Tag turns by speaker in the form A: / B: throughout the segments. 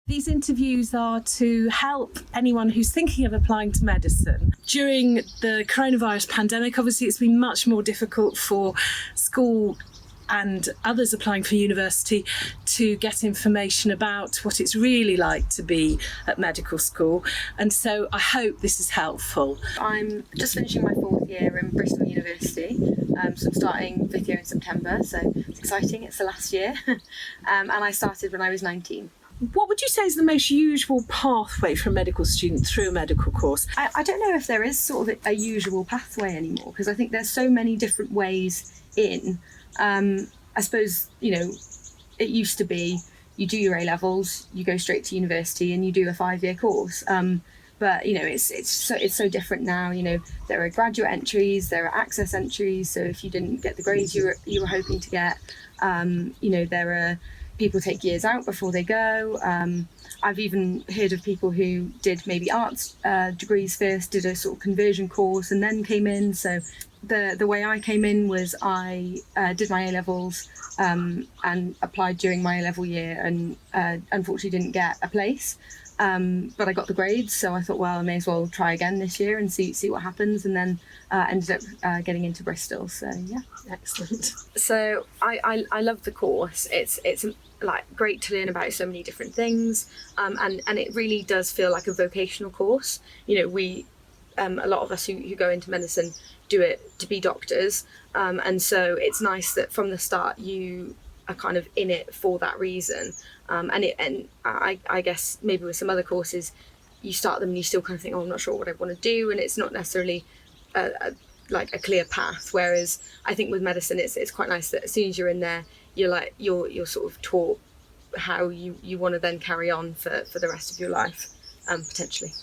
A: These interviews are to help anyone who's thinking of applying to medicine. During the coronavirus pandemic, obviously it's been much more difficult for school and others applying for university to get information about what it's really like to be at medical school. And so I hope this is helpful.
B: I'm just finishing my 4th year in Bristol University, so I'm starting 5th year in September, so it's exciting, it's the last year. And I started when I was 19.
A: What would you say is the most usual pathway for a medical student through a medical course?
B: I don't know if there is sort of a usual pathway anymore, because I think there's so many different ways in. I suppose, it used to be you do your A-levels, you go straight to university and you do a 5-year course. But, it's so different now. There are graduate entries, there are access entries. So if you didn't get the grades you were hoping to get, there are people take years out before they go. I've even heard of people who did maybe arts degrees first, did a sort of conversion course and then came in. So the way I came in was I did my A-levels and applied during my A-level year and unfortunately didn't get a place. But I got the grades, so I thought, well, I may as well try again this year and see what happens, and then ended up getting into Bristol. So yeah,
A: excellent.
B: So I love the course. It's like great to learn about so many different things, and it really does feel like a vocational course. We a lot of us who go into medicine do it to be doctors, and so it's nice that from the start you are kind of in it for that reason. And I guess maybe with some other courses you start them and you still kind of think, I'm not sure what I want to do, and it's not necessarily a clear path. Whereas I think with medicine it's quite nice that as soon as you're in there you're sort of taught how you want to then carry on for the rest of your life, potentially.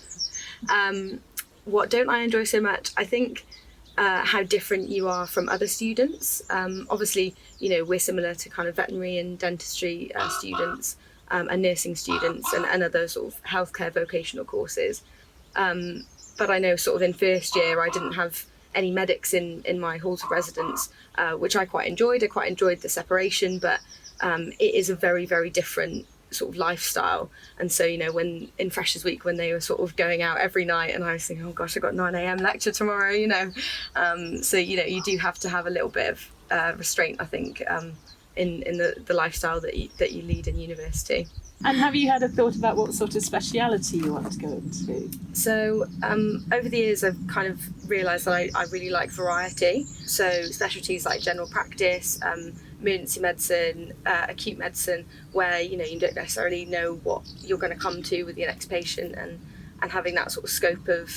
B: What don't I enjoy so much? I think how different you are from other students. Obviously, we're similar to kind of veterinary and dentistry students and nursing students and other sort of healthcare vocational courses. But I know sort of in first year I didn't have any medics in my halls of residence, which I quite enjoyed. I quite enjoyed the separation, but it is a very, very different sort of lifestyle. And so when in Freshers Week, when they were sort of going out every night and I was thinking, oh gosh, I've got 9 a.m. lecture tomorrow, so you do have to have a little bit of restraint, I think, in the lifestyle that you lead in university.
A: And have you had a thought about what sort of speciality you want to go into?
B: So over the years I've kind of realised that I really like variety. So specialties like general practice, emergency medicine, acute medicine, where you don't necessarily know what you're going to come to with your next patient, and having that sort of scope of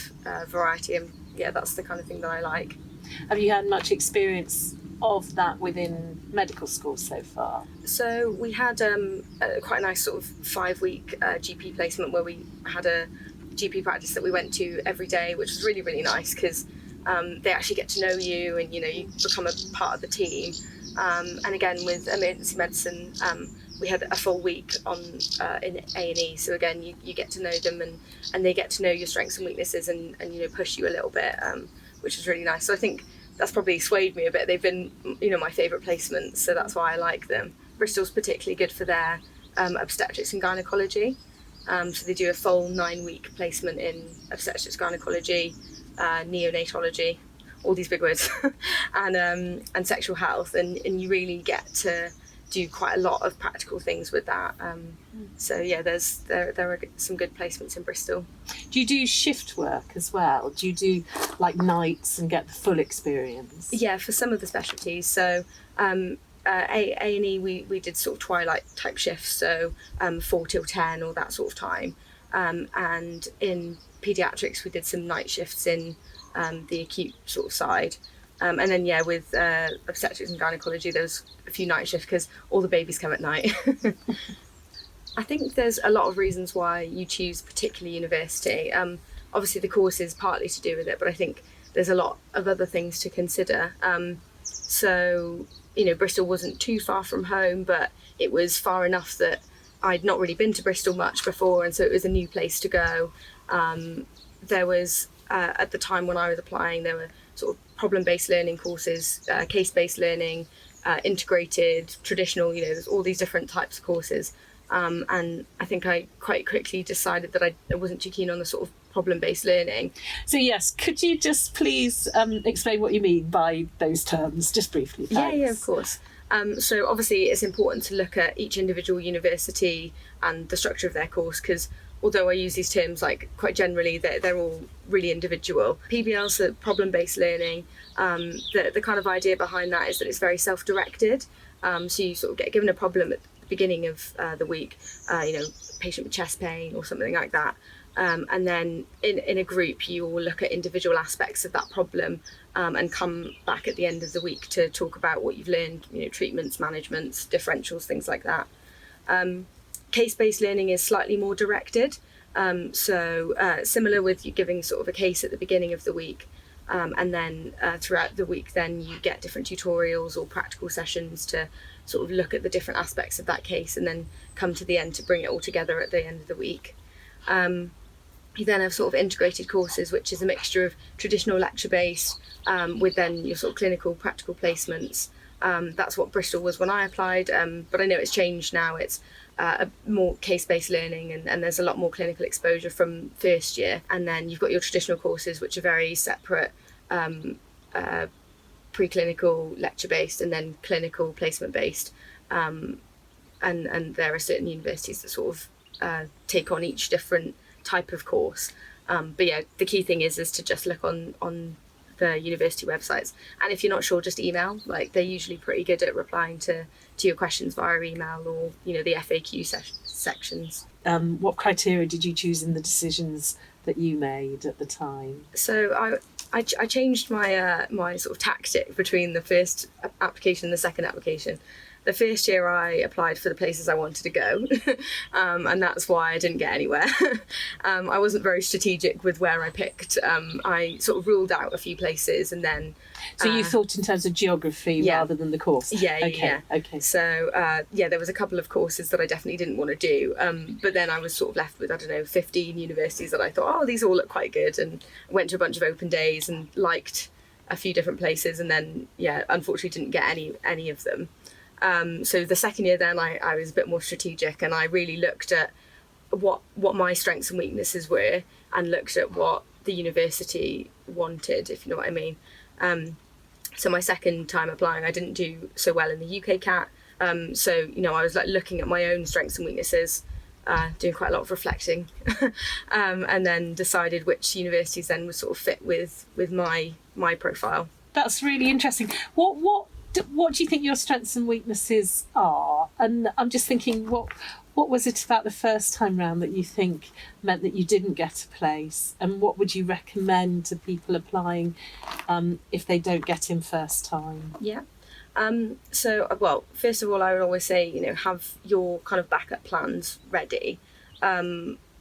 B: variety, and yeah, that's the kind of thing that I like.
A: Have you had much experience of that within medical school so far?
B: So we had quite a nice sort of 5-week GP placement where we had a GP practice that we went to every day, which was really, really nice because they actually get to know you and you become a part of the team. And again with emergency medicine, we had a full week in A&E, so again you get to know them and they get to know your strengths and weaknesses and push you a little bit, which is really nice. So I think that's probably swayed me a bit. They've been my favourite placements, so that's why I like them. Bristol's particularly good for their obstetrics and gynaecology, so they do a full 9-week placement in obstetrics, gynaecology, neonatology, all these big words, and sexual health, and you really get to do quite a lot of practical things with that. So yeah, there are some good placements in Bristol.
A: Do you do shift work as well? Do you do like nights and get the full experience?
B: Yeah, for some of the specialties. So A&E we did sort of twilight type shifts, so 4 till 10 or that sort of time, and in paediatrics we did some night shifts in the acute sort of side. And then with obstetrics and gynaecology there was a few night shifts because all the babies come at night. I think there's a lot of reasons why you choose a particular university. Obviously the course is partly to do with it, but I think there's a lot of other things to consider. So Bristol wasn't too far from home, but it was far enough that I'd not really been to Bristol much before, and so it was a new place to go. There was at the time when I was applying, there were sort of problem-based learning courses, case-based learning, integrated, traditional, there's all these different types of courses. And I think I quite quickly decided that I wasn't too keen on the sort of problem-based learning.
A: So yes, could you just please explain what you mean by those terms, just briefly? Thanks.
B: Yeah, of course. So obviously it's important to look at each individual university and the structure of their course, because although I use these terms like quite generally, they're all really individual. PBL, so problem-based learning, the kind of idea behind that is that it's very self-directed. So you sort of get given a problem at the beginning of the week, patient with chest pain or something like that. And then in a group, you will look at individual aspects of that problem and come back at the end of the week to talk about what you've learned, treatments, managements, differentials, things like that. Case-based learning is slightly more directed. Similar with you giving sort of a case at the beginning of the week, and then throughout the week, then you get different tutorials or practical sessions to sort of look at the different aspects of that case and then come to the end to bring it all together at the end of the week. You then have sort of integrated courses, which is a mixture of traditional lecture-based with then your sort of clinical practical placements. That's what Bristol was when I applied, but I know it's changed now. It's a more case-based learning, and there's a lot more clinical exposure from first year. And then you've got your traditional courses, which are very separate, preclinical lecture-based and then clinical placement-based. And there are certain universities that sort of take on each different type of course. But yeah, the key thing is to just look on the university websites, and if you're not sure, just email. Like, they're usually pretty good at replying to your questions via email or the FAQ sections.
A: What criteria did you choose in the decisions that you made at the time?
B: So I changed my my sort of tactic between the first application and the second application. The first year I applied for the places I wanted to go, and that's why I didn't get anywhere. I wasn't very strategic with where I picked. I sort of ruled out a few places and then...
A: So you thought in terms of geography rather than the course?
B: Yeah.
A: Okay.
B: So, there was a couple of courses that I definitely didn't want to do, but then I was sort of left with, 15 universities that I thought, these all look quite good, and went to a bunch of open days and liked a few different places, and then, unfortunately didn't get any of them. So the second year then I was a bit more strategic, and I really looked at what my strengths and weaknesses were, and looked at what the university wanted, if you know what I mean. So my second time applying, I didn't do so well in the UK CAT. So I was like looking at my own strengths and weaknesses, doing quite a lot of reflecting, and then decided which universities then would sort of fit with my profile.
A: That's really interesting. What do you think your strengths and weaknesses are? And I'm just thinking, what was it about the first time round that you think meant that you didn't get a place? And what would you recommend to people applying if they don't get in first time?
B: Yeah. So, first of all, I would always say, have your kind of backup plans ready.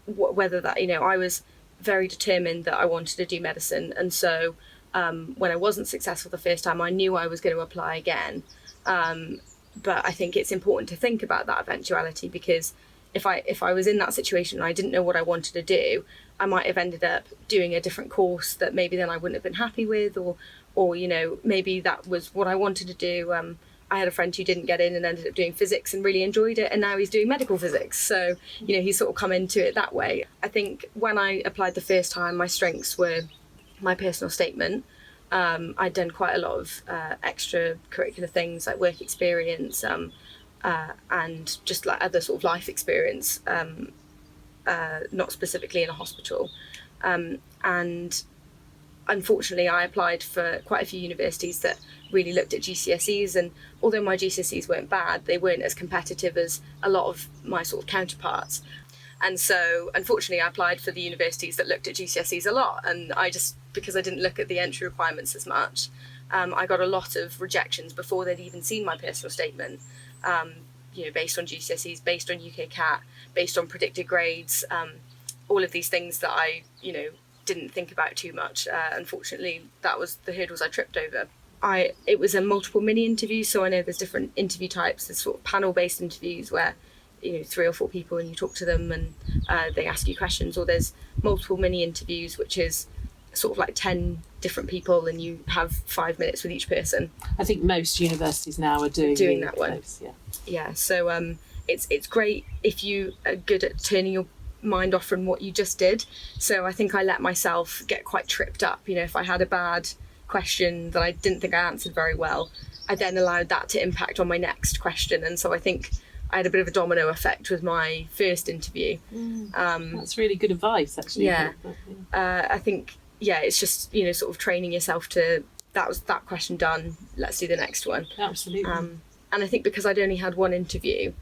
B: Whether that, I was very determined that I wanted to do medicine. And so when I wasn't successful the first time, I knew I was going to apply again. But I think it's important to think about that eventuality, because if I was in that situation and I didn't know what I wanted to do, I might have ended up doing a different course that maybe then I wouldn't have been happy with, or maybe that was what I wanted to do. I had a friend who didn't get in and ended up doing physics and really enjoyed it, and now he's doing medical physics. So, he's sort of come into it that way. I think when I applied the first time, my strengths were my personal statement. I'd done quite a lot of extracurricular things like work experience and just like other sort of life experience, not specifically in a hospital. And unfortunately, I applied for quite a few universities that really looked at GCSEs, and although my GCSEs weren't bad, they weren't as competitive as a lot of my sort of counterparts. And so, unfortunately, I applied for the universities that looked at GCSEs a lot, and because I didn't look at the entry requirements as much, I got a lot of rejections before they'd even seen my personal statement, based on GCSEs, based on UK CAT, based on predicted grades, all of these things that I, didn't think about too much. Unfortunately, that was the hurdles I tripped over. It was a multiple mini interview, so I know there's different interview types. There's sort of panel-based interviews where 3 or 4 people and you talk to them and they ask you questions, or there's multiple mini interviews, which is sort of like 10 different people and you have 5 minutes with each person.
A: I think most universities now are doing
B: that one.
A: those, yeah.
B: So it's great if you are good at turning your mind off from what you just did. So I think I let myself get quite tripped up. You know, if I had a bad question that I didn't think I answered very well, I then allowed that to impact on my next question. And so I think I had a bit of a domino effect with my first interview.
A: That's really good advice, actually.
B: Yeah. I think, yeah, it's just, you know, sort of training yourself to, that was that question done, let's do the next one.
A: Absolutely.
B: And I think because I'd only had one interview,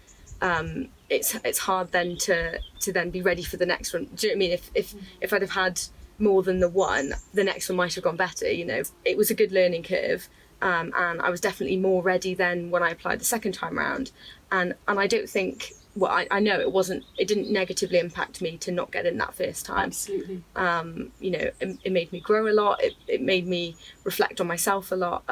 B: it's hard then to then be ready for the next one. Do you know what I mean? If I'd have had more than the one, the next one might have gone better, you know. It was a good learning curve. And I was definitely more ready then when I applied the second time round. And I don't think, well, I know it didn't negatively impact me to not get in that first time.
A: Absolutely.
B: You know, it made me grow a lot. It made me reflect on myself a lot.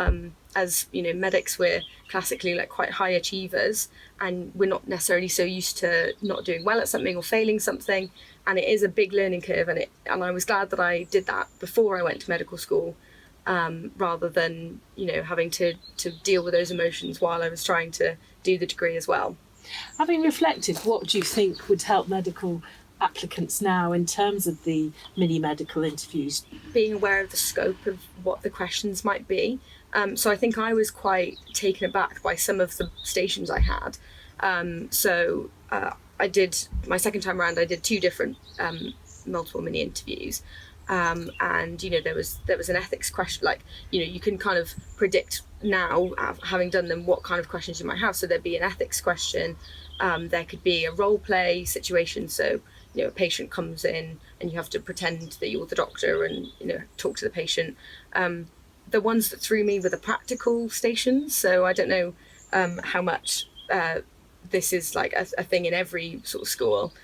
B: As, you know, medics, we're classically like quite high achievers, and we're not necessarily so used to not doing well at something or failing something. And it is a big learning curve. And I was glad that I did that before I went to medical school. Rather than, you know, having to deal with those emotions while I was trying to do the degree as well.
A: Having reflected, what do you think would help medical applicants now in terms of the mini medical interviews?
B: Being aware of the scope of what the questions might be. So I think I was quite taken aback by some of the stations I had. I did, my second time around, I did 2 different multiple mini interviews. And, you know, there was an ethics question, like, you know, you can kind of predict now, having done them, what kind of questions you might have. So there'd be an ethics question. There could be a role play situation. So, you know, a patient comes in and you have to pretend that you're the doctor and, you know, talk to the patient. The ones that threw me were the practical stations. So I don't know how much this is like a thing in every sort of school.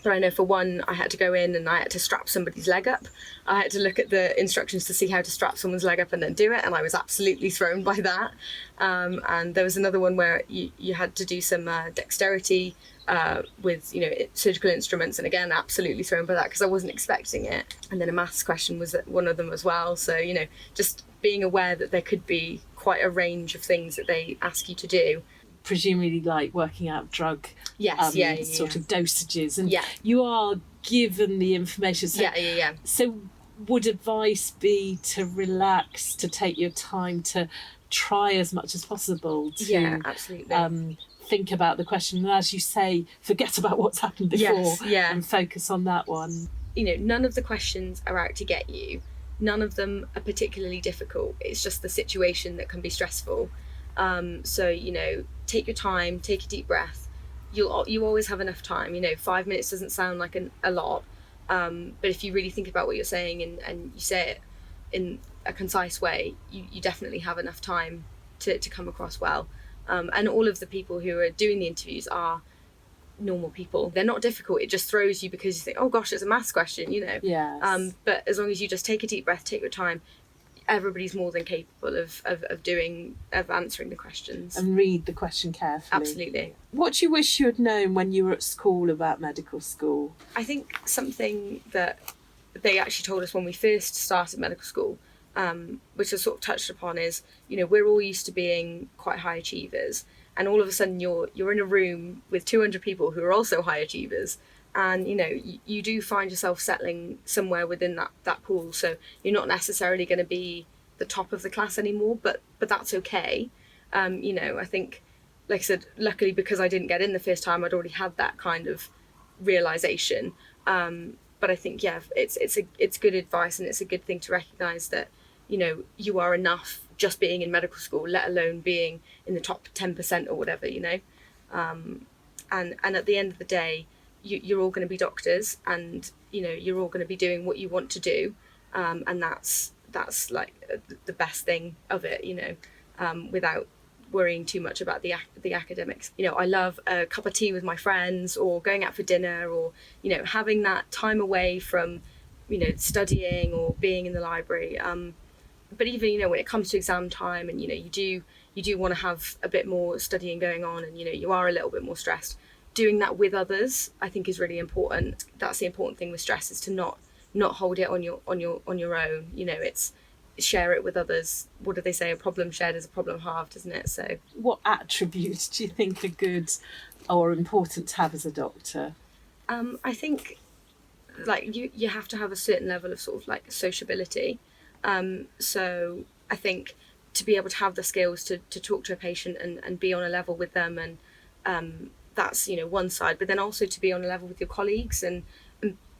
B: But I know for one, I had to go in and I had to strap somebody's leg up. I had to look at the instructions to see how to strap someone's leg up and then do it. And I was absolutely thrown by that. And there was another one where you had to do some dexterity with, you know, surgical instruments. And again, absolutely thrown by that because I wasn't expecting it. And then a maths question was one of them as well. So, you know, just being aware that there could be quite a range of things that they ask you to do.
A: Presumably like working out drug sort of dosages, and you are given the information. So, so would advice be to relax, to take your time, to try as much as possible to
B: absolutely.
A: Think about the question, and as you say, forget about what's happened before and focus on that one.
B: You know, none of the questions are out to get you. None of them are particularly difficult. It's just the situation that can be stressful. So, you know, take your time, take a deep breath. You always have enough time. You know, 5 minutes doesn't sound like a lot, but if you really think about what you're saying and you say it in a concise way, you definitely have enough time to come across well. And all of the people who are doing the interviews are normal people. They're not difficult. It just throws you because you think, oh gosh, it's a maths question, you know.
A: Yes.
B: But as long as you just take a deep breath, take your time, everybody's more than capable of answering the questions.
A: And read the question carefully.
B: Absolutely.
A: What do you wish you had known when you were at school about medical school?
B: I think something that they actually told us when we first started medical school, which was sort of touched upon, is, you know, we're all used to being quite high achievers, and all of a sudden you're in a room with 200 people who are also high achievers. And, you know, you do find yourself settling somewhere within that pool. So you're not necessarily going to be the top of the class anymore, but that's okay. You know, I think, like I said, luckily because I didn't get in the first time, I'd already had that kind of realization. But I think, it's good advice, and it's a good thing to recognize that, you know, you are enough just being in medical school, let alone being in the top 10% or whatever, you know. And at the end of the day, you're all going to be doctors, and, you know, you're all going to be doing what you want to do, and that's like the best thing of it, you know, without worrying too much about the academics. You know, I love a cup of tea with my friends, or going out for dinner, or, you know, having that time away from, you know, studying or being in the library. But even, you know, when it comes to exam time, and, you know, you do want to have a bit more studying going on, and, you know, you are a little bit more stressed. Doing that with others, I think, is really important. That's the important thing with stress, is to not hold it on your own. You know, share it with others. What do they say? A problem shared is a problem halved, isn't it? So
A: What attributes do you think are good or important to have as a doctor?
B: I think like you have to have a certain level of sort of like sociability. So I think to be able to have the skills to talk to a patient and be on a level with them, and that's, you know, one side, but then also to be on a level with your colleagues and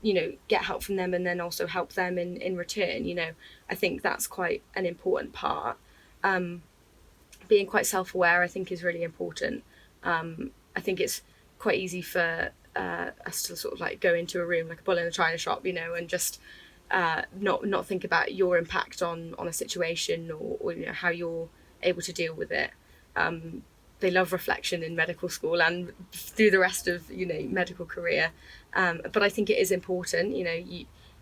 B: you know, get help from them and then also help them in return. You know, I think that's quite an important part. Being quite self-aware, I think, is really important. I think it's quite easy for us to sort of like go into a room like a bull in a china shop, you know, and just not think about your impact on a situation, or you know, how you're able to deal with it. They love reflection in medical school and through the rest of, you know, medical career, but I think it is important. You know,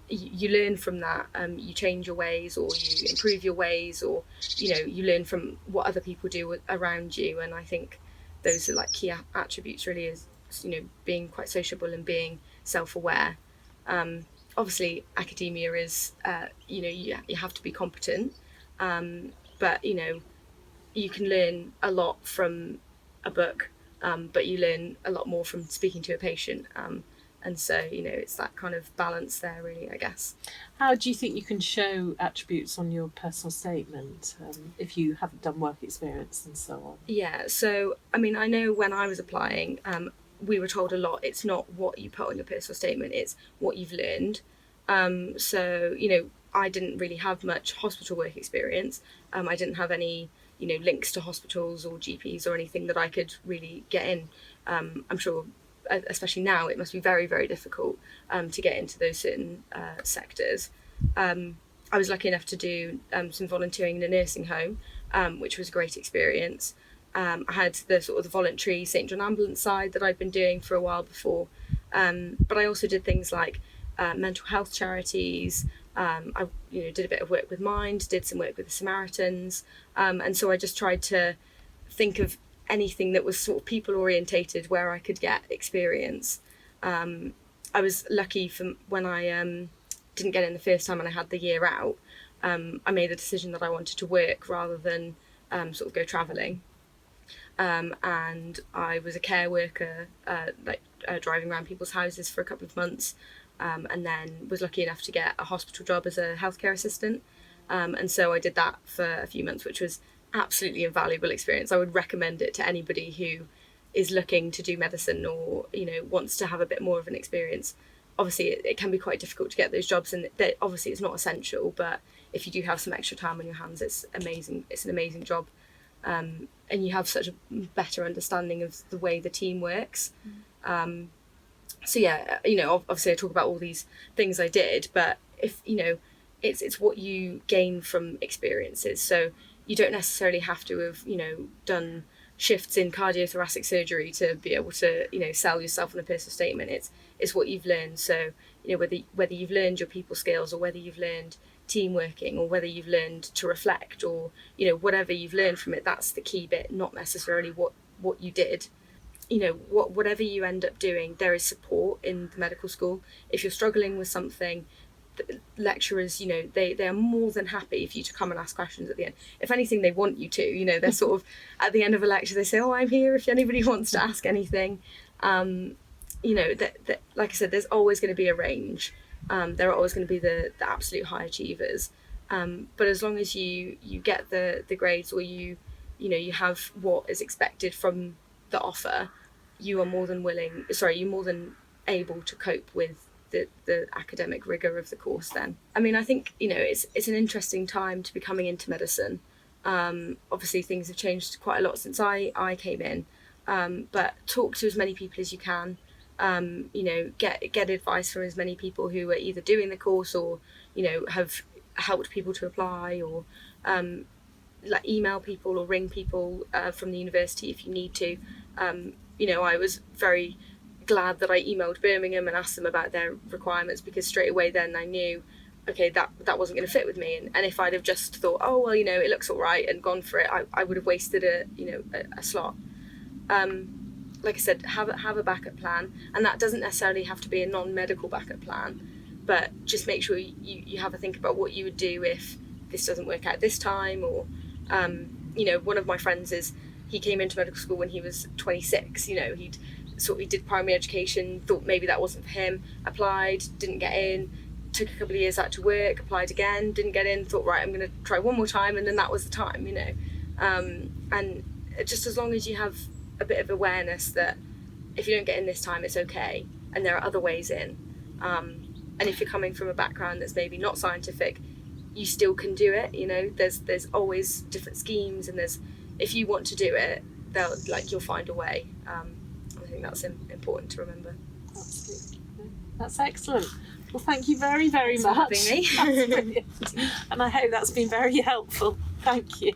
B: you learn from that. You change your ways, or you improve your ways, or you know, you learn from what other people do around you. And I think those are like key attributes really, is, you know, being quite sociable and being self-aware. Obviously academia is you know, you have to be competent, but you know, you can learn a lot from a book, but you learn a lot more from speaking to a patient, and so, you know, it's that kind of balance there really, I guess.
A: How do you think you can show attributes on your personal statement, if you haven't done work experience and so on?
B: Yeah, so I mean, I know when I was applying, we were told a lot, it's not what you put on your personal statement, it's what you've learned. So, you know, I didn't really have much hospital work experience. I didn't have any, you know, links to hospitals or GPs or anything that I could really get in. I'm sure, especially now, it must be very, very difficult to get into those certain sectors. I was lucky enough to do some volunteering in a nursing home, which was a great experience. I had the sort of the voluntary St John Ambulance side that I'd been doing for a while before, but I also did things like mental health charities. I, you know, did a bit of work with Mind, did some work with the Samaritans, and so I just tried to think of anything that was sort of people orientated where I could get experience. I was lucky from when I didn't get in the first time and I had the year out. I made the decision that I wanted to work rather than sort of go travelling. And I was a care worker, driving around people's houses for a couple of months, and then was lucky enough to get a hospital job as a healthcare assistant. And so I did that for a few months, which was absolutely invaluable experience. I would recommend it to anybody who is looking to do medicine, or, you know, wants to have a bit more of an experience. Obviously, it can be quite difficult to get those jobs, and obviously it's not essential, but if you do have some extra time on your hands, it's amazing. It's an amazing job. And you have such a better understanding of the way the team works. So yeah, you know, obviously I talk about all these things I did, but if, you know, it's what you gain from experiences. So you don't necessarily have to have, you know, done shifts in cardiothoracic surgery to be able to, you know, sell yourself in a personal statement. It's what you've learned. So, you know, whether you've learned your people skills, or whether you've learned team working, or whether you've learned to reflect, or, you know, whatever you've learned from it, that's the key bit, not necessarily what you did. You know, whatever you end up doing, there is support in the medical school. If you're struggling with something, lecturers, you know, they are more than happy for you to come and ask questions at the end. If anything, they want you to, you know, they're sort of at the end of a lecture, they say, oh, I'm here if anybody wants to ask anything. You know, that like I said, there's always going to be a range. There are always going to be the absolute high achievers, but as long as you get the grades, or you know, you have what is expected from the offer, you're more than able to cope with the academic rigor of the course then. I mean, I think, you know, it's an interesting time to be coming into medicine. Obviously things have changed quite a lot since I came in, but talk to as many people as you can. You know, get advice from as many people who are either doing the course, or, you know, have helped people to apply, or like email people or ring people from the university if you need to. You know, I was very glad that I emailed Birmingham and asked them about their requirements, because straight away then I knew, okay, that wasn't going to fit with me. And if I'd have just thought, oh well, you know, it looks all right, and gone for it, I would have wasted a slot. Like I said, have a backup plan, and that doesn't necessarily have to be a non-medical backup plan, but just make sure you have a think about what you would do if this doesn't work out this time, or you know, one of my friends he came into medical school when he was 26. You know, he did primary education, thought maybe that wasn't for him, applied, didn't get in, took a couple of years out to work, applied again, didn't get in, thought, right, I'm going to try one more time, and then that was the time, you know. And just as long as you have a bit of awareness that if you don't get in this time, it's okay, and there are other ways in, and if you're coming from a background that's maybe not scientific, you still can do it, you know. There's always different schemes, and if you want to do it, you'll find a way. I think that's important to remember.
C: Absolutely. That's excellent. Well, thank you very, very
B: Thanks
C: much.
B: for having me.
C: That's brilliant. And I hope that's been very helpful. Thank you.